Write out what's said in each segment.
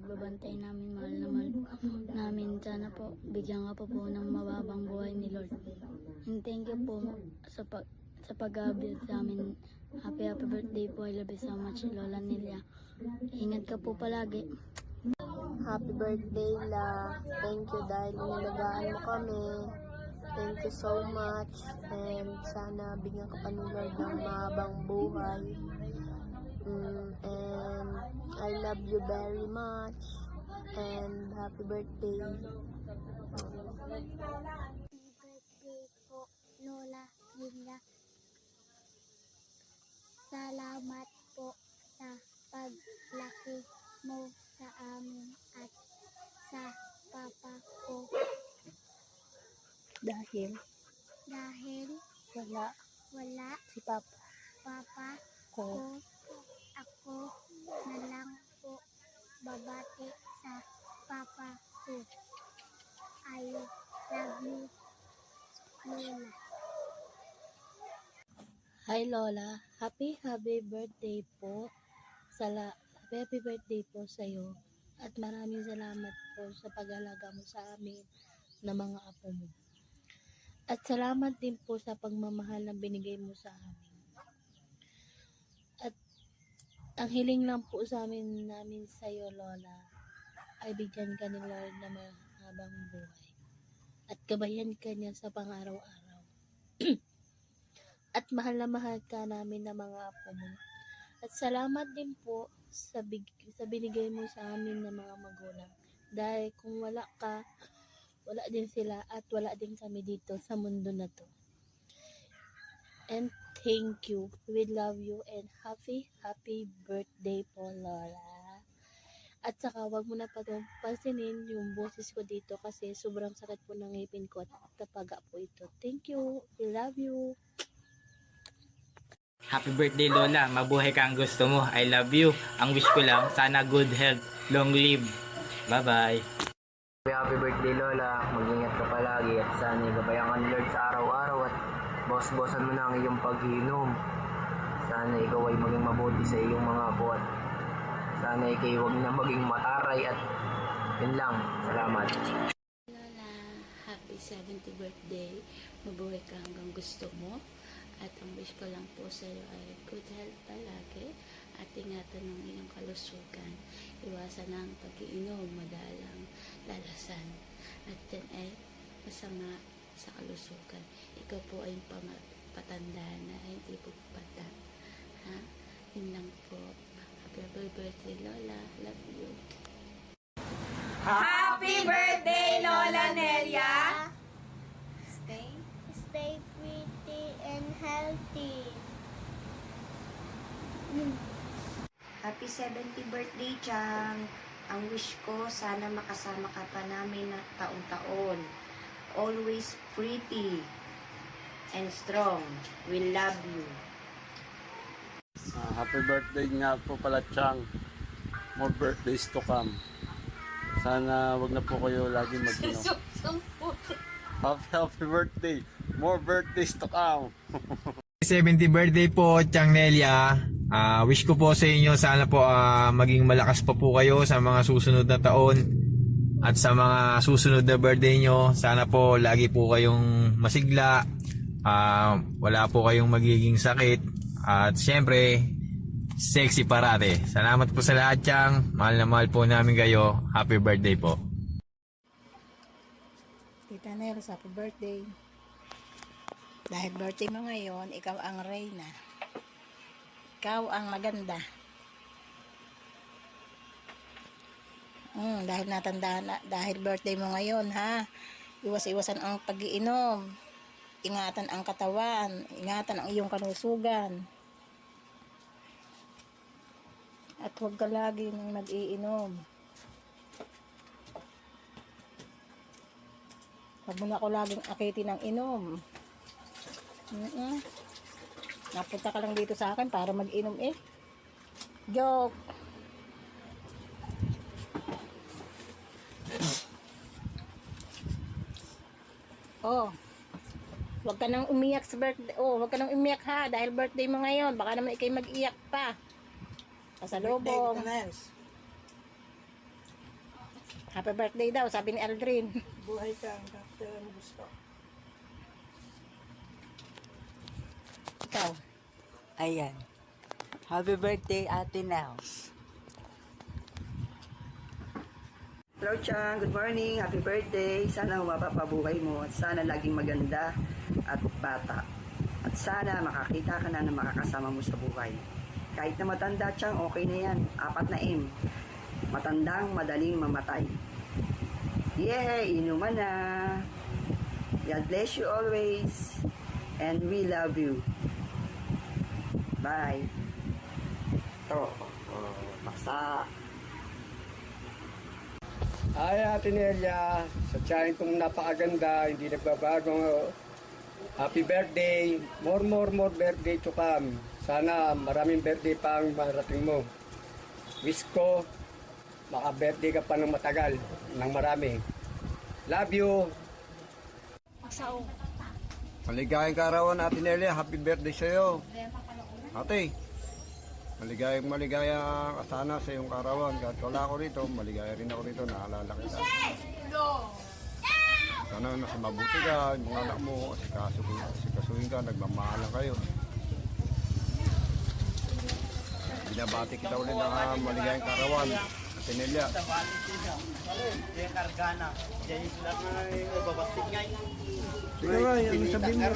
pagbabantay namin, mahal na mahal namin. Sana po, bigyan ka po ng mababang buhay ni Lord. And thank you po sa pag-abot sa amin. Happy birthday po. I love you so much, Lola Nelia. Ingat ka po palagi. Happy birthday, La. Thank you dahil inalagaan mo kami. Thank you so much. And sana bigyan ka pa ni Lord ng mahabang buhay. And I love you very much. and happy birthday. Happy birthday po, Lola Linda. Salamat po sa paglaki mo sa amin at sa papa ko. Dahil Dahil wala si Papa papa ko, ko, ako na lang po babati sa papa ko. I love you, Lola. Hi Lola, happy birthday po. Happy birthday po sa iyo at maraming salamat po sa pag-alaga mo sa amin na mga apo mo. At salamat din po sa pagmamahal na binigay mo sa amin. At ang hiling lang po sa namin sa iyo Lola ay bigyan ka ni Lord na mahabang buhay at gabayan ka niya sa pang-araw-araw. At mahal na mahal ka namin na mga apo mo. At salamat din po sa binigay mo sa amin ng mga magulang. Dahil kung wala ka, wala din sila at wala din kami dito sa mundo na to. And thank you. We love you and happy birthday po Lola. At saka wag mo na pansinin yung boses ko dito kasi sobrang sakit po ng ngipin ko at tapaga po ito. Thank you. We love you. Happy birthday Lola, mabuhay ka ang gusto mo. I love you. Ang wish ko lang, sana good health, long live. Bye bye. Happy birthday Lola, mag-ingat ka palagi at sana gabayan ka ni Lord sa araw-araw at boss-bossan mo na ang iyong pag-inom. Sana ikaw ay maging mabuti sa iyong mga apo at sana ikaw huwag na maging mataray at yun lang. Salamat. Lola, happy 70th birthday. Mabuhay ka hanggang gusto mo. At ang wish ko lang po sa iyo ay good health palagi at ingatan ng iyong kalusugan. Iwasan ang pag-iinom, madalang lalasan. At yan ay masama sa kalusugan. Ikaw po ay patanda na ay hindi po bata. Ha? Yun lang po. Happy birthday Lola. Love you. Happy birthday, Lola Nelia! Stay pretty and healthy. Happy 70th birthday, Chang! Ang wish ko, sana makasama ka pa namin na taon-taon. Always pretty and strong. We love you. Happy birthday nga po pala, Chang. More birthdays to come. Sana wag na po kayo lagi mag-inom. Happy birthday. More birthdays to come. 70th birthday po, Chang Nelia. Wish ko po sa inyo, sana po maging malakas pa po kayo sa mga susunod na taon. At sa mga susunod na birthday nyo, sana po lagi po kayong masigla. Wala po kayong magiging sakit. At syempre, sexy parate. Salamat po sa lahat, Chang. Mahal na mahal po namin kayo. Happy birthday po. Tita Nels, happy birthday. Dahil birthday mo ngayon, ikaw ang reyna. Ikaw ang maganda. Dahil natanda na, dahil birthday mo ngayon, ha? Iwas-iwasan ang pag-iinom. Ingatan ang katawan. Ingatan ang iyong kalusugan. At huwag ka lagi nang mag-iinom. Huwag mo na ako laging akitin ng inom. Napunta ka lang dito sa akin para mag-inom eh. Joke. Oh. Huwag ka nang umiyak sa birthday. Oh, huwag ka nang umiyak ha dahil birthday mo ngayon. Baka naman ikay mag-iyak pa. Pasalubong. Happy birthday daw, sabi ni Aldrin. Buhay ka hanggang kailan mo gusto. Ikaw. Ayan. Happy birthday, Ate Nels. Hello, Chang. Good morning. Happy birthday. Sana humaba pa buhay mo at sana laging maganda at bata. At sana makakita ka na ng makakasama mo sa buhay. Kahit na matanda, Chang, okay na yan. 4 na M. matandang madaling mamatay. Yay! Inuman na! God bless you always, and we love you. Bye! Ito, basta. Ay, Ate Nelia, sa tiyahin kong napakaganda, hindi nagbabago. Happy birthday, more birthday to come. Sana maraming birthday pa ang marating mo. Wish ko, maka-birthday ka pa ng matagal, ng marami. Love you! Maligayang kaarawan, Ate Nelia. Happy birthday sa'yo. Ate, maligaya sana sa iyong kaarawan. Kahit wala ako rito, maligaya rin ako rito. Naalala kita. Sana nasa mabuti ka, yung mga anak mo, asikasuhin ka, nagmamahalan kayo. Binabati kita ulit ng maligayang kaarawan, Ate Nelia. Sige nga, yung sabihin mo.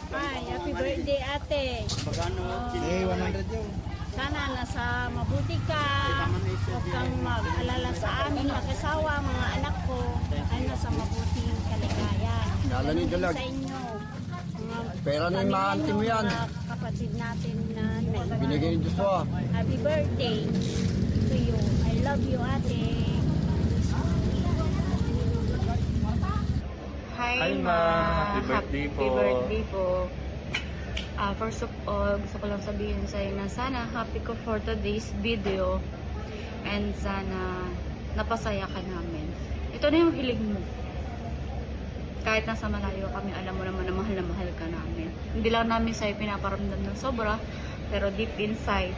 Hi, happy birthday ate. Eh, 100 yun. Sana nasa mabuti ka. Huwag kang mag-alala sa amin, mag-asawa, mga anak ko. Ay nasa mabuting kaligayan. Lalo ni Dalag. Sa inyo. Pera na yung mga auntie mo yan. Mga kapatid natin na Binigay ni Joshua. happy birthday to you. I love you ate. Hi, Ma. Happy birthday po. Happy birthday po. First of all, gusto ko lang sabihin sa'yo na sana happy ko for today's video and sana napasaya ka namin. Ito na yung hiling mo. Kahit nasa malayo kami, alam mo naman na mahal ka namin. Hindi lang namin sa'yo pinaparamdam ng sobra, pero deep inside,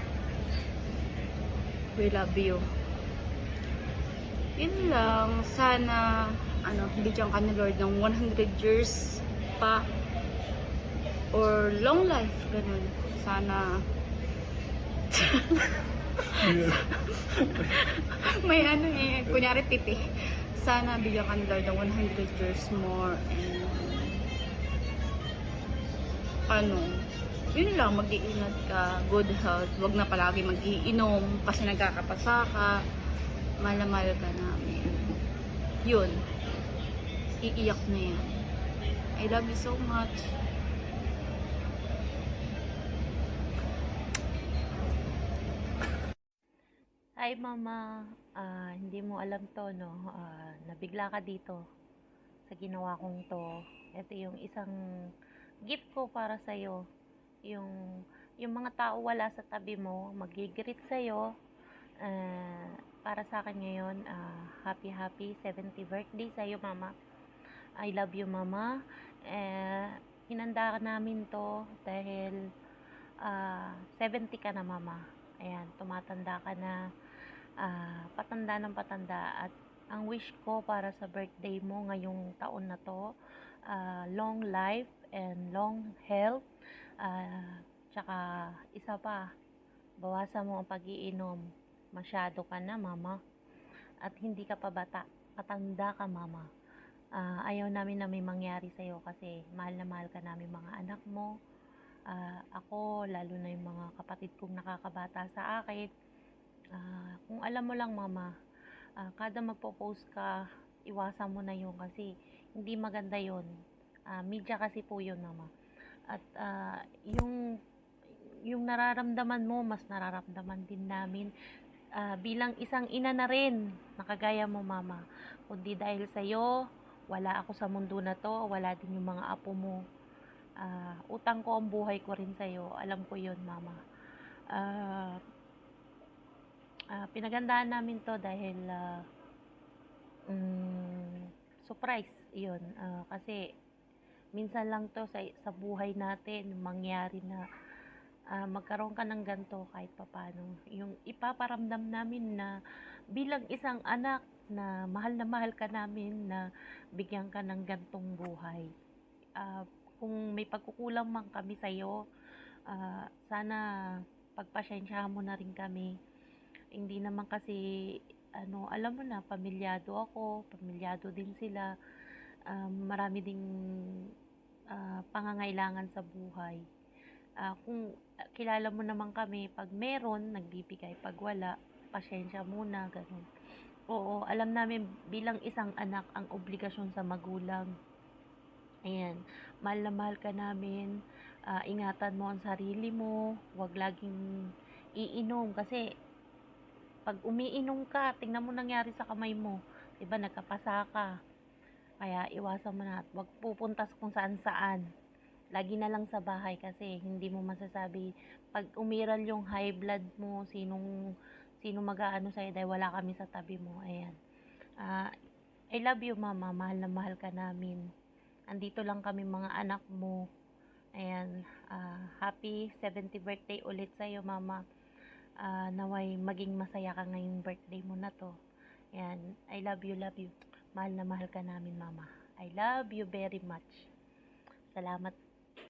we love you. Yun lang, sana bigyan ka ni Lord ng 100 years pa or long life, ganun. Sana may kunyari titi. Sana bigyan ka ni Lord ng 100 years more and yun lang, mag-iingat ka, good health, wag na palagi mag-iinom kasi nagkakapasa ka, mahal ka namin. Yun, iiyak na yan. I love you so much. Hi Mama, hindi mo alam to no, nabigla ka dito sa ginawa kong to. Ito yung isang gift ko para sa'yo. Yung mga tao wala sa tabi mo, mag-greet sa'yo. Para sa akin ngayon, happy 70th birthday sa'yo Mama. I love you Mama. Hinanda ka namin to dahil 70 ka na Mama. Ayan, tumatanda ka na. Patanda ng patanda, at ang wish ko para sa birthday mo ngayong taon na to, long life and long health, tsaka isa pa, bawasan mo ang pag-iinom, masyado ka na Mama, at hindi ka pa bata, patanda ka Mama. Ayaw namin na may mangyari sa'yo kasi mahal na mahal ka namin mga anak mo, ako, lalo na yung mga kapatid kong nakakabata sa akin. Kung alam mo lang Mama, kada magpo-post ka, iwasan mo na yun kasi hindi maganda yun. Media kasi po yun Mama. At yung nararamdaman mo, mas nararamdaman din namin bilang isang ina na rin, nakagaya mo Mama. Kundi dahil sa'yo, wala ako sa mundo na to, wala din yung mga apo mo. Utang ko ang buhay ko rin sa'yo, alam ko yun Mama. Pinagandaan namin to dahil surprise yun, kasi minsan lang to sa buhay natin mangyari na magkaroon ka ng ganito kahit papano. Yung ipaparamdam namin na bilang isang anak na mahal ka namin, na bigyan ka ng gantong buhay. Kung may pagkukulang man kami sa'yo, sana pagpasensyahan mo na rin kami. Hindi naman kasi, alam mo na, pamilyado ako, pamilyado din sila. Marami ding pangangailangan sa buhay. Kung kilala mo naman kami, pag meron, nagbibigay, pag wala, pasensya muna, ganun. Oo, alam namin bilang isang anak ang obligasyon sa magulang. Ayan, mahal na mahal ka namin. Ingatan mo ang sarili mo. Huwag laging iinom kasi pag umiinom ka, tingnan mo nangyari sa kamay mo. Diba, nagkapasa ka. Kaya iwasan mo na at huwag pupuntas kung saan saan. Lagi na lang sa bahay kasi hindi mo masasabi pag umiral yung high blood mo, sino mag-aano sa'yo dahil wala kami sa tabi mo. Ayan. I love you, mama. Mahal na mahal ka namin. Andito lang kami mga anak mo. Ayan. Happy 70th birthday ulit sa'yo, mama. Naway maging masaya ka ngayong birthday mo na to. Ayan. I love you, love you. Mahal na mahal ka namin, mama. I love you very much. Salamat